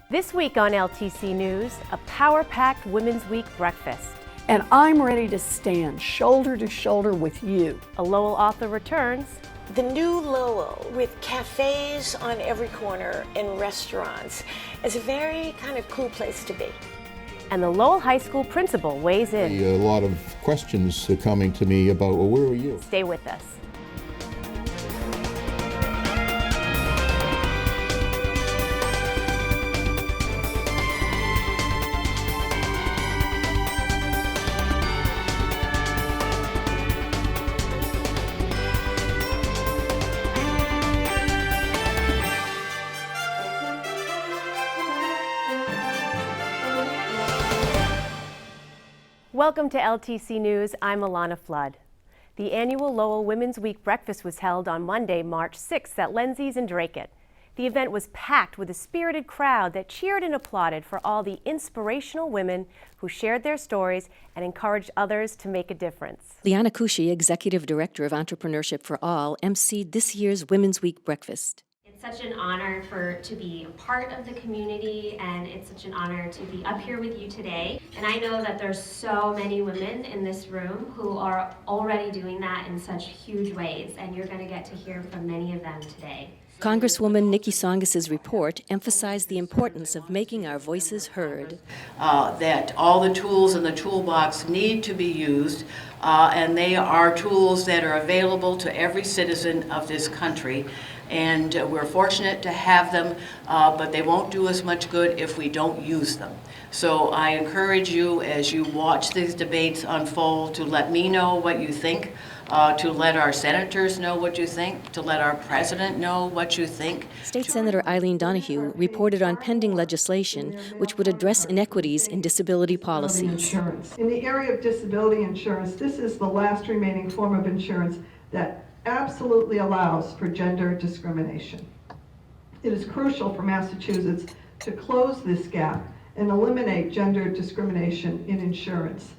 This week on LTC News, a power-packed Women's Week breakfast. And I'm ready to stand shoulder to shoulder with you. A Lowell author returns. The new Lowell, with cafes on every corner and restaurants, is a very kind of cool place to be. And the Lowell High School principal weighs in. A lot of questions coming to me about, well, where are you? Stay with us. Welcome to LTC News. I'm Alanna Flood. The annual Lowell Women's Week breakfast was held on Monday, March 6th at Lindsay's in Dracut. The event was packed with a spirited crowd that cheered and applauded for all the inspirational women who shared their stories and encouraged others to make a difference. Liana Kushi, Executive Director of Entrepreneurship for All, emceed this year's Women's Week breakfast. It's such an honor to be a part of the community, and it's such an honor to be up here with you today. And I know that there's so many women in this room who are already doing that in such huge ways, and you're going to get to hear from many of them today. Congresswoman Nikki Tsongas' report emphasized the importance of making our voices heard. That all the tools in the toolbox need to be used, and they are tools that are available to every citizen of this country. And we're fortunate to have them, but they won't do us much good if we don't use them. So I encourage you, as you watch these debates unfold, to let me know what you think, to let our senators know what you think, to let our president know what you think. State Senator Eileen Donahue reported on pending legislation which would address inequities in disability policies. In the area of disability insurance, this is the last remaining form of insurance that absolutely allows for gender discrimination. It is crucial for Massachusetts to close this gap and eliminate gender discrimination in insurance.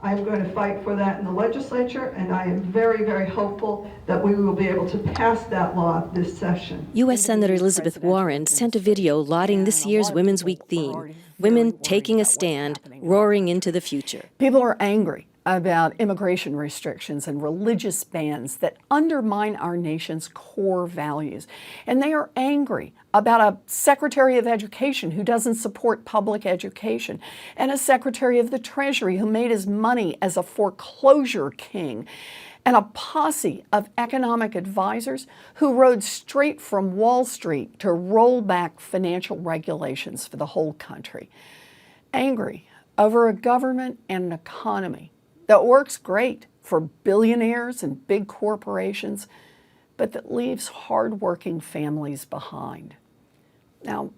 I am going to fight for that in the legislature, and I am very, very hopeful that we will be able to pass that law this session. U.S. Senator Elizabeth Warren sent a video lauding this year's Women's Week theme, Women Taking a Stand, Roaring into the Future. People are angry about immigration restrictions and religious bans that undermine our nation's core values. And they are angry about a Secretary of Education who doesn't support public education, and a Secretary of the Treasury who made his money as a foreclosure king, and a posse of economic advisors who rode straight from Wall Street to roll back financial regulations for the whole country. Angry over a government and an economy that works great for billionaires and big corporations, but that leaves hardworking families behind. Now,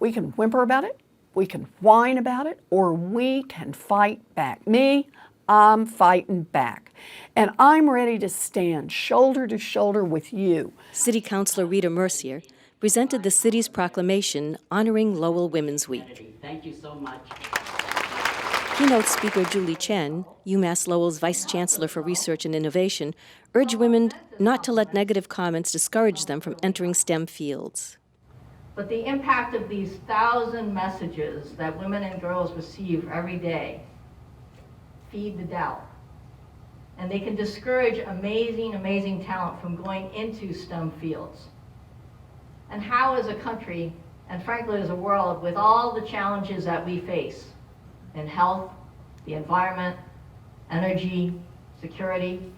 we can whimper about it, we can whine about it, or we can fight back. Me, I'm fighting back. And I'm ready to stand shoulder to shoulder with you. City Councilor Rita Mercier presented the city's proclamation honoring Lowell Women's Week. Thank you so much. Keynote speaker Julie Chen, UMass Lowell's Vice Chancellor for Research and Innovation, urged women not to let negative comments discourage them from entering STEM fields. But the impact of these 1,000 messages that women and girls receive every day feed the doubt. And they can discourage amazing, amazing talent from going into STEM fields. And how as a country, and frankly as a world, with all the challenges that we face, in health, the environment, energy, security,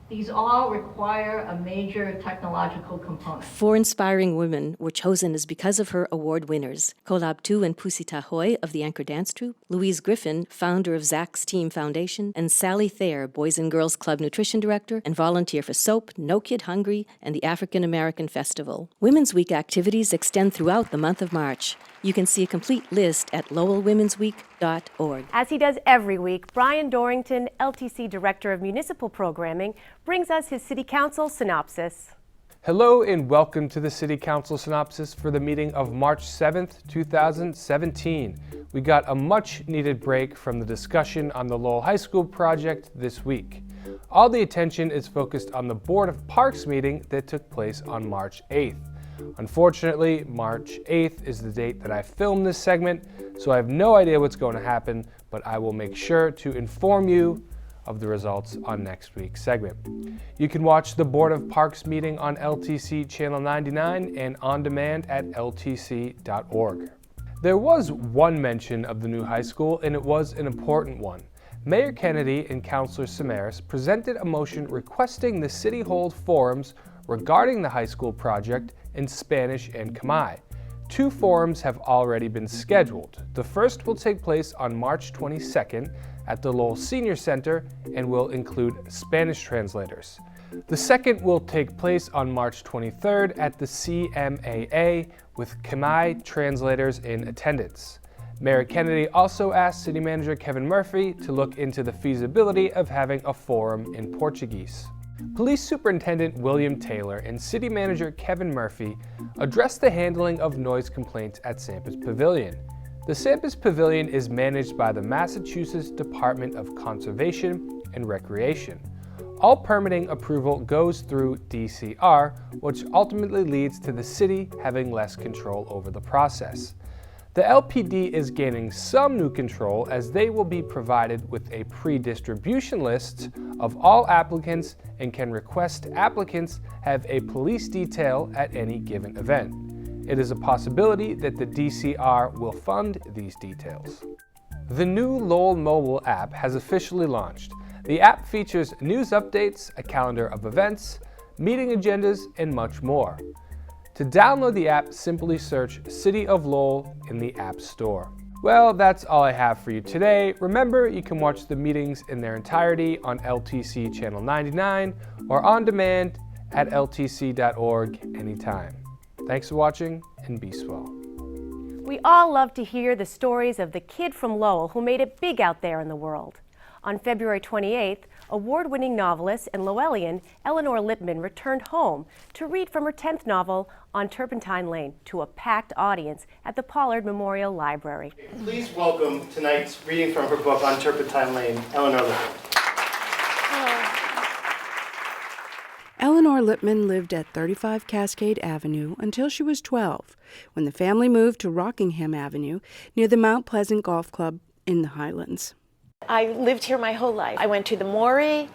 these all require a major technological component. 4 inspiring women were chosen as Because of Her award winners. Kolab Tu and Pusi Tahoy of the Anchor Dance Troupe, Louise Griffin, founder of Zach's Team Foundation, and Sally Thayer, Boys and Girls Club Nutrition Director and volunteer for SOAP, No Kid Hungry, and the African American Festival. Women's Week activities extend throughout the month of March. You can see a complete list at lowellwomensweek.org. As he does every week, Brian Dorrington, LTC Director of Municipal Programming, brings us his City Council Synopsis. Hello and welcome to the City Council Synopsis for the meeting of March 7th, 2017. We got a much needed break from the discussion on the Lowell High School project this week. All the attention is focused on the Board of Parks meeting that took place on March 8th. Unfortunately, March 8th is the date that I filmed this segment, so I have no idea what's going to happen, but I will make sure to inform you of the results on next week's segment. You can watch the Board of Parks meeting on LTC Channel 99 and on demand at ltc.org. There was one mention of the new high school, and it was an important one. Mayor Kennedy and Councilor Samaras presented a motion requesting the city hold forums regarding the high school project in Spanish and Khmer. 2 forums have already been scheduled. The first will take place on March 22nd at the Lowell Senior Center and will include Spanish translators. The second will take place on March 23rd at the CMAA with Khmer translators in attendance. Mayor Kennedy also asked City Manager Kevin Murphy to look into the feasibility of having a forum in Portuguese. Police Superintendent William Taylor and City Manager Kevin Murphy addressed the handling of noise complaints at Tsongas Pavilion. The Tsongas Pavilion is managed by the Massachusetts Department of Conservation and Recreation. All permitting approval goes through DCR, which ultimately leads to the city having less control over the process. The LPD is gaining some new control as they will be provided with a pre-distribution list of all applicants and can request applicants have a police detail at any given event. It is a possibility that the DCR will fund these details. The new Lowell mobile app has officially launched. The app features news updates, a calendar of events, meeting agendas, and much more. To download the app, simply search City of Lowell in the App Store. Well, that's all I have for you today. Remember, you can watch the meetings in their entirety on LTC Channel 99 or on demand at ltc.org anytime. Thanks for watching, and be swell. We all love to hear the stories of the kid from Lowell who made it big out there in the world. On February 28th, award-winning novelist and Lowellian Elinor Lipman returned home to read from her 10th novel, On Turpentine Lane, to a packed audience at the Pollard Memorial Library. Please welcome tonight's reading from her book, On Turpentine Lane, Elinor Lipman. Elinor Lipman lived at 35 Cascade Avenue until she was 12, when the family moved to Rockingham Avenue near the Mount Pleasant Golf Club in the Highlands. I lived here my whole life. I went to the Morey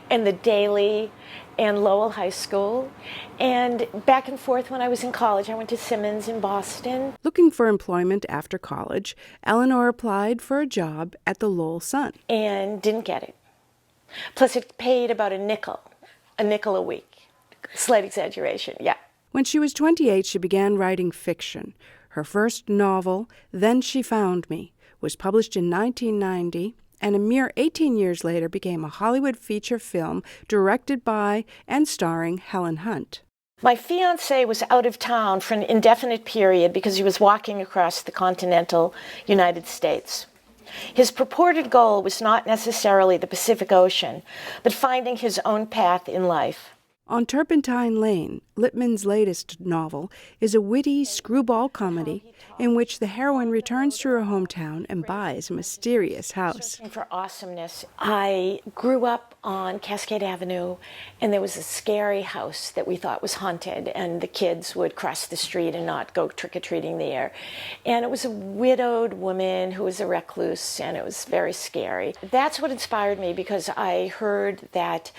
and the Daly and Lowell High School, and back and forth when I was in college. I went to Simmons in Boston. Looking for employment after college, Elinor applied for a job at the Lowell Sun. And didn't get it. Plus it paid about a nickel a week. Slight exaggeration, yeah. When she was 28, she began writing fiction. Her first novel, Then She Found Me, was published in 1990, and a mere 18 years later became a Hollywood feature film directed by and starring Helen Hunt. My fiancé was out of town for an indefinite period because he was walking across the continental United States. His purported goal was not necessarily the Pacific Ocean, but finding his own path in life. On Turpentine Lane, Lipman's latest novel, is a witty screwball comedy in which the heroine returns to her hometown and buys a mysterious house. Searching for awesomeness. I grew up on Cascade Avenue, and there was a scary house that we thought was haunted, and the kids would cross the street and not go trick-or-treating there. And it was a widowed woman who was a recluse, and it was very scary. That's what inspired me, because I heard that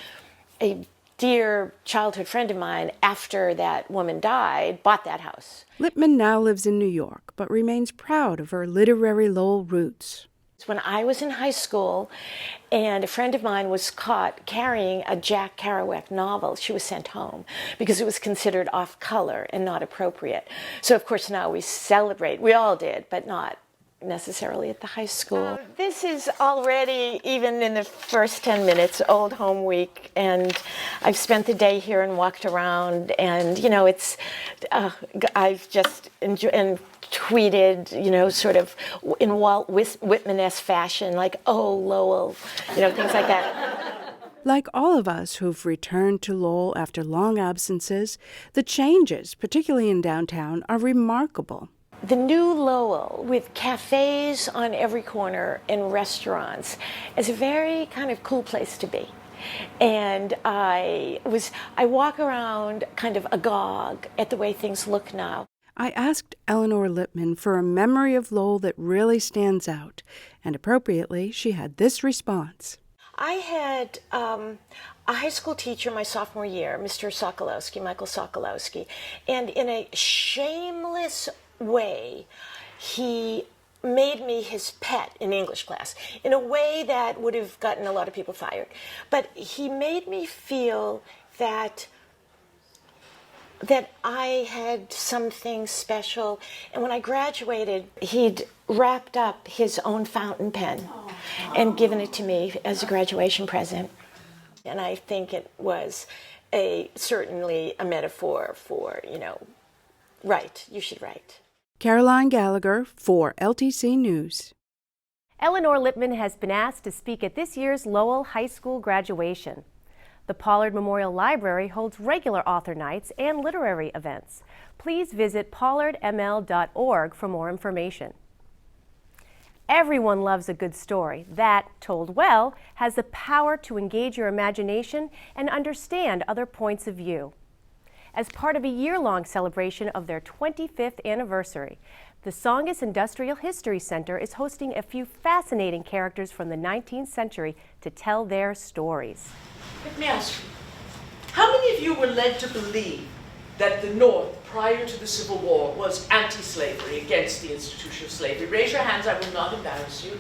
a dear childhood friend of mine, after that woman died, bought that house. Lipman now lives in New York, but remains proud of her literary Lowell roots. When I was in high school, and a friend of mine was caught carrying a Jack Kerouac novel, she was sent home because it was considered off color and not appropriate. So of course now we celebrate, we all did, but not necessarily at the high school. This is already, even in the first 10 minutes, Old Home Week, and I've spent the day here and walked around, and you know, it's, I've just enjoyed and tweeted, you know, sort of in Walt Whitman-esque fashion, like, oh, Lowell, you know, things like that. Like all of us who've returned to Lowell after long absences, the changes, particularly in downtown, are remarkable. The new Lowell, with cafes on every corner and restaurants, is a very kind of cool place to be. And I walk around kind of agog at the way things look now. I asked Elinor Lipman for a memory of Lowell that really stands out, and appropriately, she had this response. I had a high school teacher my sophomore year, Mr. Sokolowski, Michael Sokolowski, and in a shameless way, he made me his pet in English class in a way that would have gotten a lot of people fired. But he made me feel that I had something special. And when I graduated, he'd wrapped up his own fountain pen and given it to me as a graduation present. And I think it was certainly a metaphor for, write, you should write. Caroline Gallagher for LTC News. Elinor Lipman has been asked to speak at this year's Lowell High School graduation. The Pollard Memorial Library holds regular author nights and literary events. Please visit pollardml.org for more information. Everyone loves a good story that, told well, has the power to engage your imagination and understand other points of view. As part of a year-long celebration of their 25th anniversary, the Tsongas Industrial History Center is hosting a few fascinating characters from the 19th century to tell their stories. Let me ask you, how many of you were led to believe that the North, prior to the Civil War, was anti-slavery, against the institution of slavery? Raise your hands, I will not embarrass you.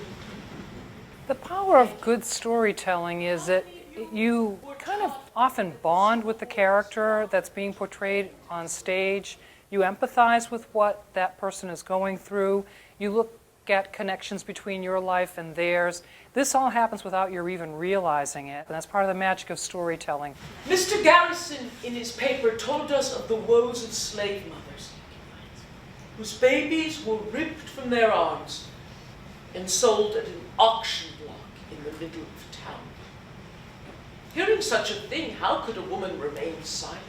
The power of good storytelling is that you kind of often bond with the character that's being portrayed on stage. You empathize with what that person is going through. You look at connections between your life and theirs. This all happens without your even realizing it, and that's part of the magic of storytelling. Mr. Garrison, in his paper, told us of the woes of slave mothers whose babies were ripped from their arms and sold at an auction block in the middle of town. Hearing such a thing, how could a woman remain silent?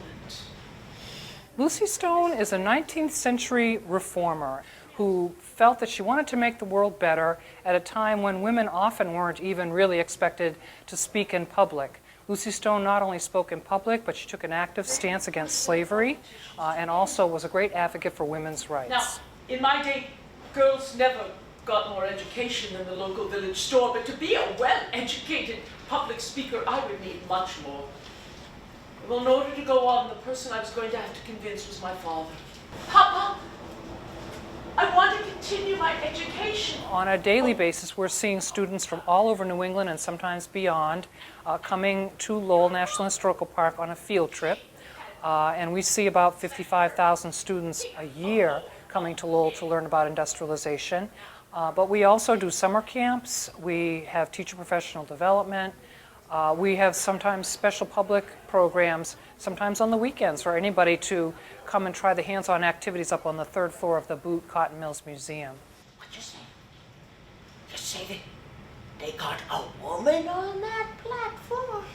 Lucy Stone is a 19th century reformer who felt that she wanted to make the world better at a time when women often weren't even really expected to speak in public. Lucy Stone not only spoke in public, but she took an active stance against slavery and also was a great advocate for women's rights. Now, in my day, girls never got more education than the local village store, but to be a well-educated public speaker, I would need much more. Well, in order to go on, the person I was going to have to convince was my father. Papa, I want to continue my education. On a daily basis, we're seeing students from all over New England and sometimes beyond coming to Lowell National Historical Park on a field trip. And we see about 55,000 students a year coming to Lowell to learn about industrialization. But we also do summer camps. We have teacher professional development. We have sometimes special public programs, sometimes on the weekends, for anybody to come and try the hands-on activities up on the 3rd floor of the Boot Cotton Mills Museum. What'd you say? You say that they got a woman on that platform?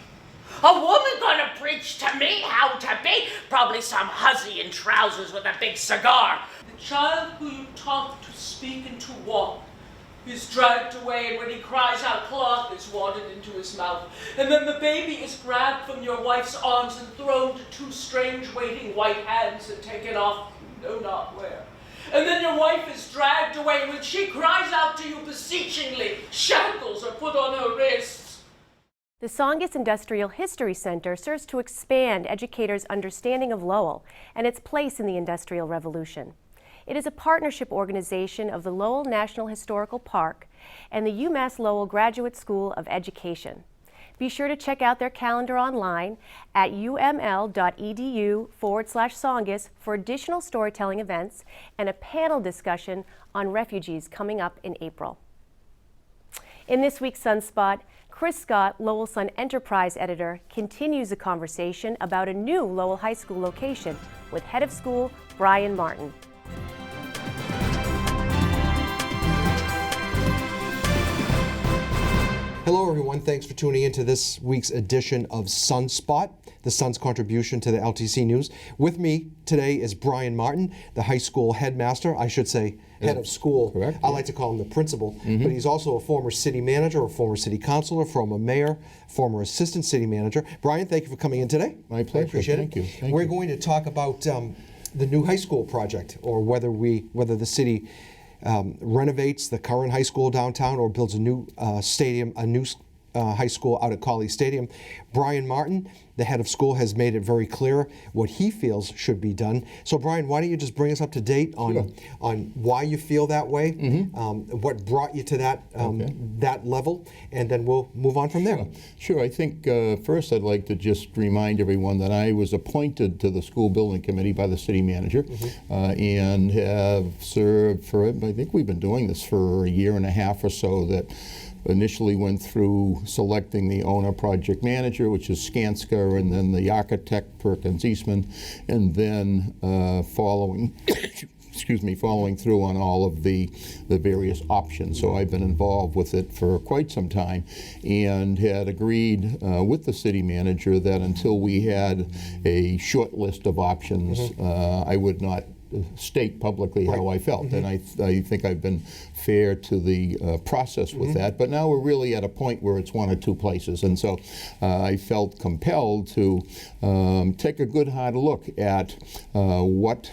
A woman gonna preach to me how to be? Probably some hussy in trousers with a big cigar. The child who you taught to speak and to walk is dragged away, and when he cries out, cloth is wadded into his mouth. And then the baby is grabbed from your wife's arms and thrown to two strange waiting white hands and taken off, you know not where. And then your wife is dragged away. When she cries out to you beseechingly, shackles are put on her wrists. The Tsongas Industrial History Center serves to expand educators' understanding of Lowell and its place in the Industrial Revolution. It is a partnership organization of the Lowell National Historical Park and the UMass Lowell Graduate School of Education. Be sure to check out their calendar online at uml.edu/Tsongas for additional storytelling events and a panel discussion on refugees coming up in April. In this week's Sunspot, Chris Scott, Lowell Sun Enterprise editor, continues the conversation about a new Lowell High School location with head of school Brian Martin. Hello, everyone. Thanks for tuning in to this week's edition of Sunspot, the Sun's contribution to the LTC News. With me today is Brian Martin, the high school headmaster, I should say head of school. Correct. I like to call him the principal, but he's also a former city manager, a former city councilor, former mayor, former assistant city manager. Brian, thank you for coming in today. My pleasure. I appreciate Thank it. you. Thank We're you. going to talk about the new high school project, or whether the city renovates the current high school downtown or builds a new stadium, a new high school out at Colley Stadium. Brian Martin, the head of school, has made it very clear what he feels should be done. So Brian, why don't you just bring us up to date on why you feel that way, what brought you to that that level, and then we'll move on from there. Sure. I think first I'd like to just remind everyone that I was appointed to the school building committee by the city manager and have served for, I think we've been doing this for a year and a half or so, that initially went through selecting the owner project manager, which is Skanska, and then the architect, Perkins Eastman, and then following following through on all of the various options. So I've been involved with it for quite some time and had agreed with the city manager that until we had a short list of options, I would not state publicly how I felt, and I think I've been fair to the process with that. But now we're really at a point where it's one or two places, and so I felt compelled to take a good hard look at what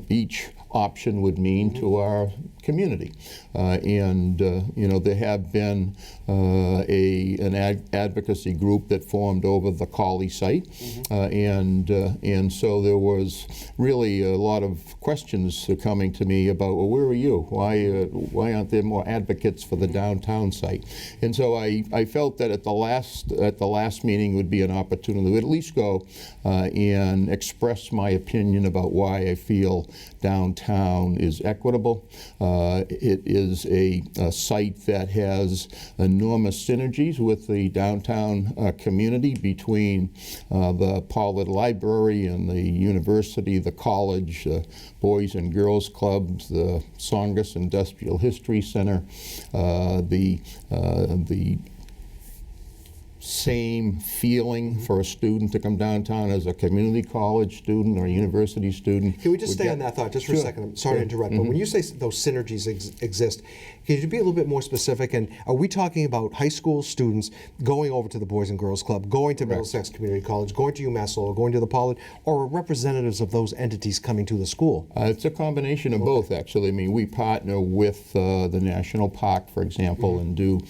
each option would mean to our community. You know, there have been an advocacy group that formed over the Colley site, and so there was really a lot of questions coming to me about, well, where are you? Why aren't there more advocates for the downtown site? And so I felt that at the last meeting would be an opportunity to at least go and express my opinion about why I feel downtown is equitable. It is a site that has enormous synergies with the downtown community between the Pollard Library and the university, the college, Boys and Girls Clubs, the Tsongas Industrial History Center, the same feeling for a student to come downtown as a community college student or a university student. Can we just stay on that thought just for a second? I'm sorry to interrupt, but when you say those synergies exist, can you be a little bit more specific? And are we talking about high school students going over to the Boys and Girls Club, going to Middlesex Community College, going to UMass Lowell, going to the Pollard, or representatives of those entities coming to the school? It's a combination of both, actually. I mean, we partner with the National Park, for example, and do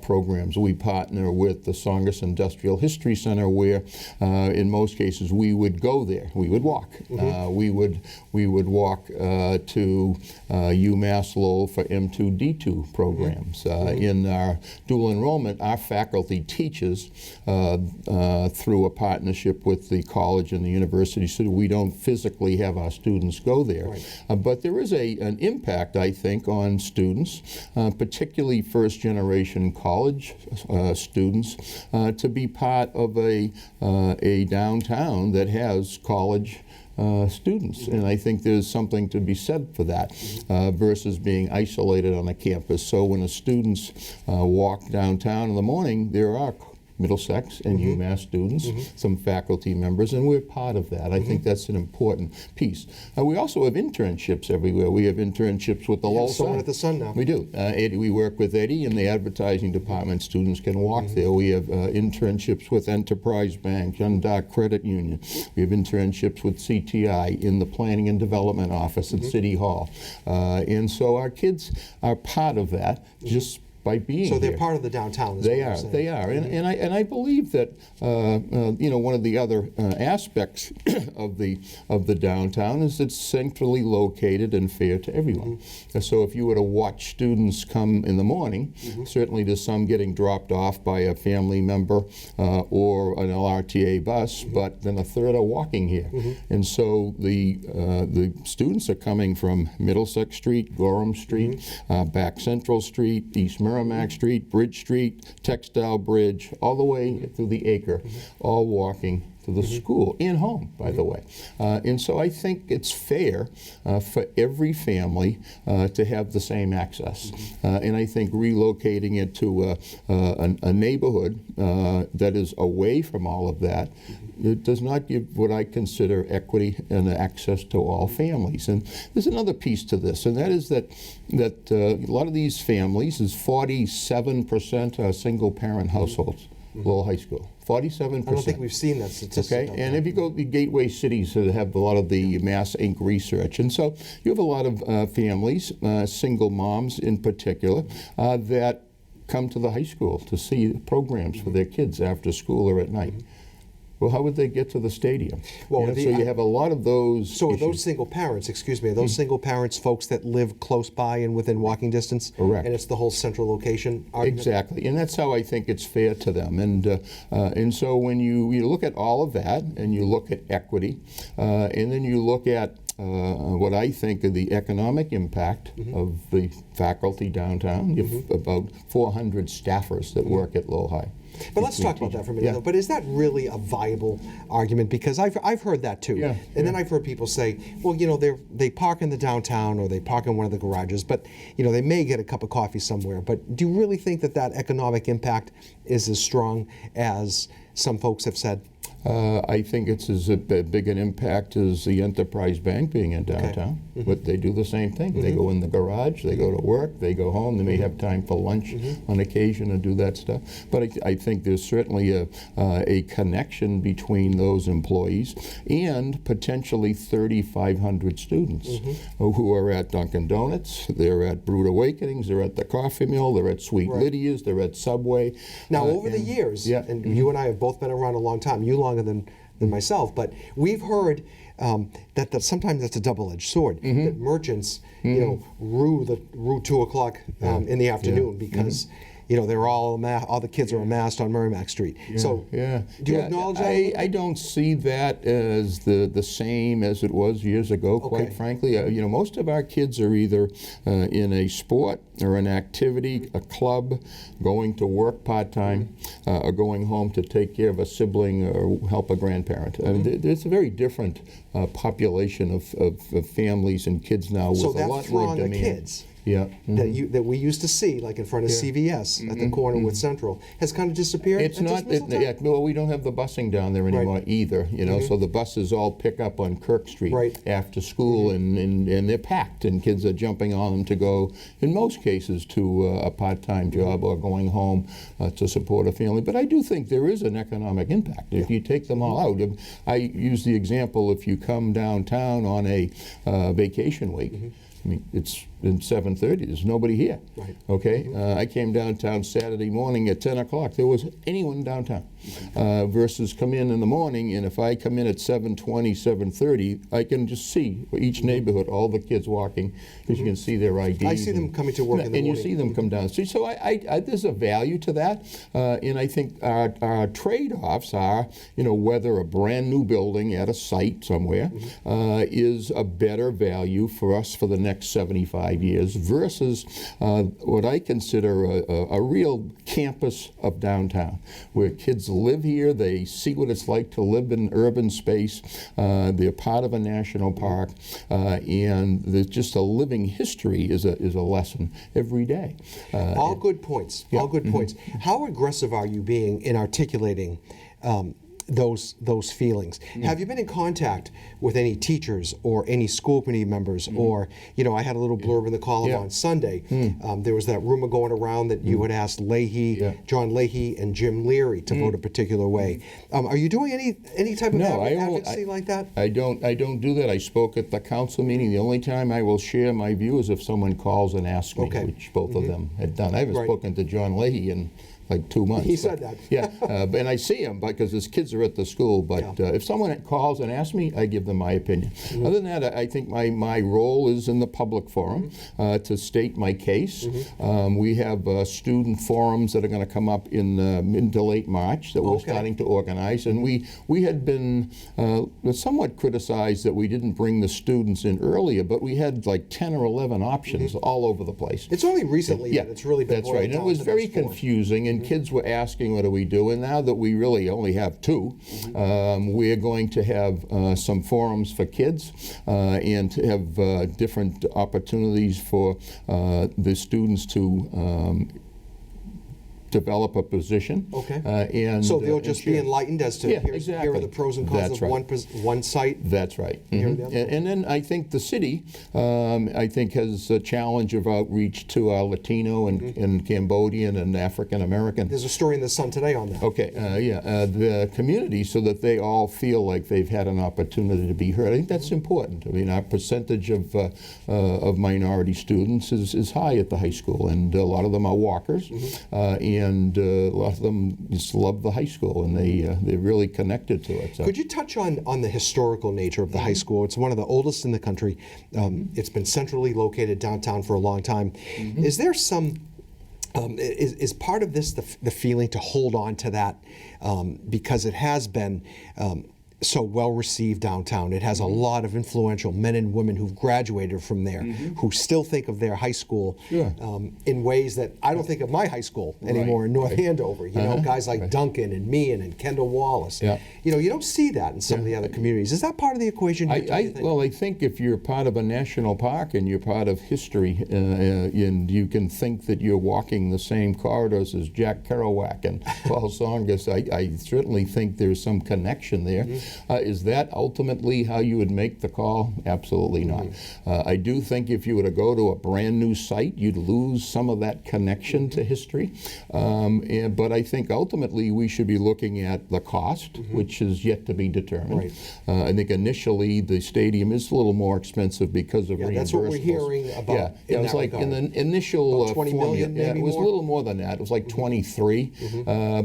programs. We partner with the Tsongas Industrial History Center, where in most cases we would go there. We would walk. We would walk to UMass Lowell for M2D2 programs. In our dual enrollment, our faculty teaches through a partnership with the college and the university, so we don't physically have our students go there. But there is an impact, I think, on students, particularly first-generation college students, to be part of a downtown that has college students, and I think there's something to be said for that versus being isolated on a campus. So when the students walk downtown in the morning, there are Middlesex and UMass students, some faculty members, and we're part of that. I think that's an important piece. We also have internships everywhere. We have internships with the Lowell Someone at the Sun now. We do. We work with Eddie in the advertising department. Students can walk there. We have internships with Enterprise Bank, Untitled Credit Union. We have internships with CTI in the Planning and Development Office at City Hall. And so our kids are part of that, just by being so they're here. part of the downtown. They are. They are, and I believe that you know, one of the other aspects of the downtown is it's centrally located and fair to everyone. So if you were to watch students come in the morning, certainly there's some getting dropped off by a family member or an LRTA bus, but then a third are walking here, and so the students are coming from Middlesex Street, Gorham Street, Back Central Street, East Merrimack Street, Bridge Street, Textile Bridge, all the way through the Acre, all walking to the school and home, by the way. And so I think it's fair for every family to have the same access. And I think relocating it to a neighborhood that is away from all of that, it does not give what I consider equity and access to all families. And there's another piece to this, and that is that a lot of these families is 47% are single-parent households. Lowell High School, 47%. I don't think we've seen that statistic. Okay, and if you go to the gateway cities that have a lot of the Mass Inc. research, and so you have a lot of families, single moms in particular, that come to the high school to see programs for their kids after school or at night. Well, how would they get to the stadium? Well, so you have a lot of those. So issues. those single parents, excuse me, are those single parents folks that live close by and within walking distance? Correct. And it's the whole central location argument? Exactly, and that's how I think it's fair to them. And so when you look at all of that, and you look at equity, and then you look at what I think of the economic impact of the faculty downtown. You have about 400 staffers that work at Lowell High. But let's talk about that for a minute, though. But is that really a viable argument? Because I've heard that too. And then I've heard people say, well, you know, they park in the downtown or they park in one of the garages, but, you know, they may get a cup of coffee somewhere. But do you really think that that economic impact is as strong as some folks have said? I think it's as big an impact as the Enterprise Bank being in downtown. But they do the same thing. They go in the garage, they go to work, they go home, they may have time for lunch on occasion and do that stuff. But I think there's certainly a connection between those employees and potentially 3,500 students who are at Dunkin' Donuts, they're at Brewed Awakenings, they're at the Coffee Mill, they're at Sweet Lydia's, they're at Subway. Now, over the years, and you and I have both been around a long time, you longer than myself, but we've heard that sometimes that's a double-edged sword. That merchants, you know, rue 2 o'clock in the afternoon because you know they're all the kids are amassed on Merrimack Street. So do you acknowledge that? I don't see that as the same as it was years ago. Quite frankly, you know, most of our kids are either in a sport or an activity, a club, going to work part-time, or going home to take care of a sibling or help a grandparent. I mean, there's a very different population of families and kids now with a lot more demand. Of kids Yeah. that we used to see, like in front of CVS at the corner with Central, has kind of disappeared. It's not. Well, we don't have the busing down there anymore either. You know, so the buses all pick up on Kirk Street after school, and they're packed, and kids are jumping on them to go, in most cases, to a part-time job or going home to support a family. But I do think there is an economic impact if you take them all out. I use the example: if you come downtown on a vacation week. I mean, it's in 7:30. There's nobody here. Okay. I came downtown Saturday morning at 10 o'clock. There was anyone downtown. Versus come in the morning, and if I come in at 7:20, 7:30, I can just see each neighborhood, all the kids walking, because you can see their IDs. I see them coming to work in the morning. And you see them come down. So there's a value to that, and I think our trade-offs are, you know, whether a brand new building at a site somewhere is a better value for us for the next 75 years versus what I consider a real campus of downtown, where kids live here, they see what it's like to live in urban space, they're part of a national park, and there's just a living history is a lesson every day. All good points. All good points. How aggressive are you being in articulating those feelings? Have you been in contact with any teachers or any school committee members? Or, you know, I had a little blurb in the column on Sunday. There was that rumor going around that you had asked John Leahy and Jim Leary to vote a particular way. Are you doing any type of advocacy like that? I don't do that. I spoke at the council meeting. The only time I will share my view is if someone calls and asks me, which both of them had done. I haven't spoken to John Leahy in like 2 months. He said that. And I see him because his kids are at the school. But if someone calls and asks me, I give them my opinion. Other than that, I think my role is in the public forum to state my case. We have student forums that are going to come up in mid to late March that we're starting to organize. And we had been somewhat criticized that we didn't bring the students in earlier, but we had like 10 or 11 options all over the place. It's only recently that it's really been That's right. And it was very confusing. And and kids were asking, what do we do? And now that we really only have 2, we're going to have some forums for kids and to have different opportunities for the students to develop a position. Okay. And so they'll just be enlightened as to here are the pros and cons That's of right. one site. That's right. And then I think the city, I think, has a challenge of outreach to our Latino and Cambodian and African American. There's a story in the Sun today on that. Okay. The community, so that they all feel like they've had an opportunity to be heard. I think that's important. I mean, our percentage of minority students is high at the high school, and a lot of them are walkers. And a lot of them just love the high school, and they're really connected to it. So. Could you touch on the historical nature of the high school? It's one of the oldest in the country. It's been centrally located downtown for a long time. Is there some, is part of this the feeling to hold on to that because it has been so well received downtown? It has a lot of influential men and women who've graduated from there, who still think of their high school in ways that I don't think of my high school anymore in North Andover. You know, guys like Duncan and Meehan and Kendall Wallace. You know, you don't see that in some of the other communities. Is that part of the equation? Well, I think if you're part of a national park and you're part of history, and you can think that you're walking the same corridors as Jack Kerouac and Paul Tsongas, I certainly think there's some connection there. Is that ultimately how you would make the call? Absolutely not. I do think if you were to go to a brand new site, you'd lose some of that connection to history. But I think ultimately we should be looking at the cost, which is yet to be determined. I think initially the stadium is a little more expensive because of reimbursables. That's what we're hearing about. It was like in the initial about 20 million, maybe it was more? a little more than that. It was like 23,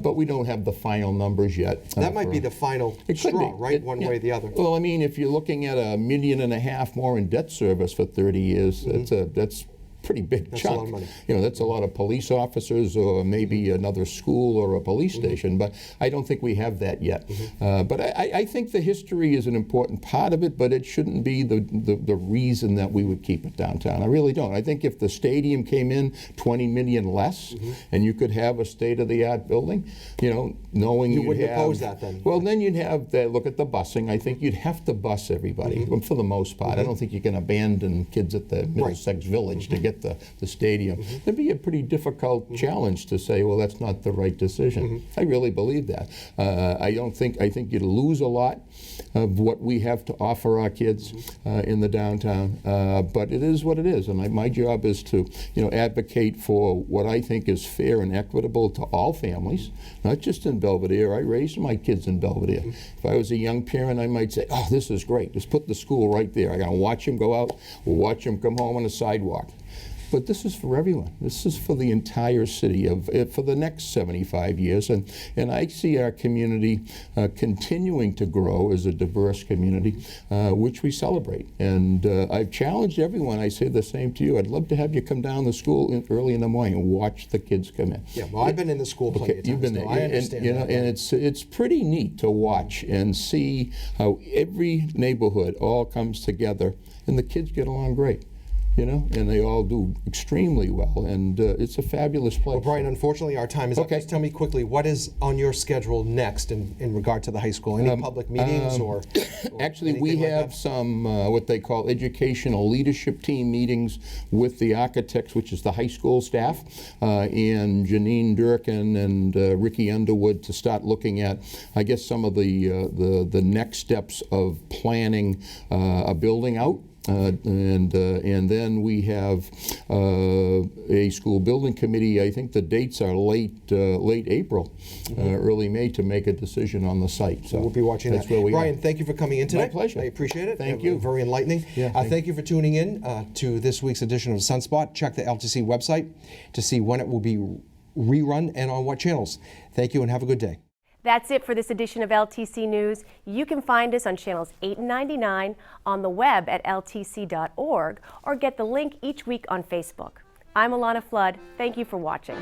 but we don't have the final numbers yet. That might be the final straw, right? One way or the other. Well, I mean, if you're looking at $1.5 million more in debt service for 30 years, that's pretty big That's chunk. a lot of money. You know, that's a lot of police officers or maybe another school or a police station, but I don't think we have that yet. But I think the history is an important part of it, but it shouldn't be the reason that we would keep it downtown. I really don't. I think if the stadium came in 20 million less and you could have a state-of-the-art building, you know, knowing you you'd wouldn't have, oppose that then. Well, then you'd have that. Look at the busing. I think you'd have to bus everybody for the most part. I don't think you can abandon kids at the Middlesex Village to get the stadium. It'd be a pretty difficult challenge to say, well, that's not the right decision. I really believe that. I think you'd lose a lot of what we have to offer our kids in the downtown, but it is what it is, and my job is to, you know, advocate for what I think is fair and equitable to all families, not just in Belvedere. I raised my kids in Belvedere. If I was a young parent, I might say, oh, this is great. Just put the school right there. I gotta watch them go out, watch them come home on the sidewalk. But this is for everyone. This is for the entire city for the next 75 years. And I see our community continuing to grow as a diverse community, which we celebrate. And I've challenged everyone. I say the same to you. I'd love to have you come down to school early in the morning and watch the kids come in. Yeah, well, I've been in the school plenty of times. You've been there. I understand and it's pretty neat to watch and see how every neighborhood all comes together and the kids get along great. You know, and they all do extremely well, and it's a fabulous place. Well, Brian, unfortunately, our time is up. Just tell me quickly, what is on your schedule next in regard to the high school? Any public meetings or actually, we have some what they call educational leadership team meetings with the architects, which is the high school staff, and Janine Durkin and Ricky Underwood to start looking at, I guess, some of the next steps of planning a building out. And then we have a school building committee. I think the dates are late April, early May, to make a decision on the site. So we'll be watching that's that. where we Brian, are. thank you for coming in today. My pleasure. I appreciate it. Thank you. Very enlightening. Yeah, thank you for tuning in to this week's edition of Sunspot. Check the LTC website to see when it will be rerun and on what channels. Thank you and have a good day. That's it for this edition of LTC News. You can find us on channels 8 and 99, on the web at ltc.org, or get the link each week on Facebook. I'm Alanna Flood. Thank you for watching.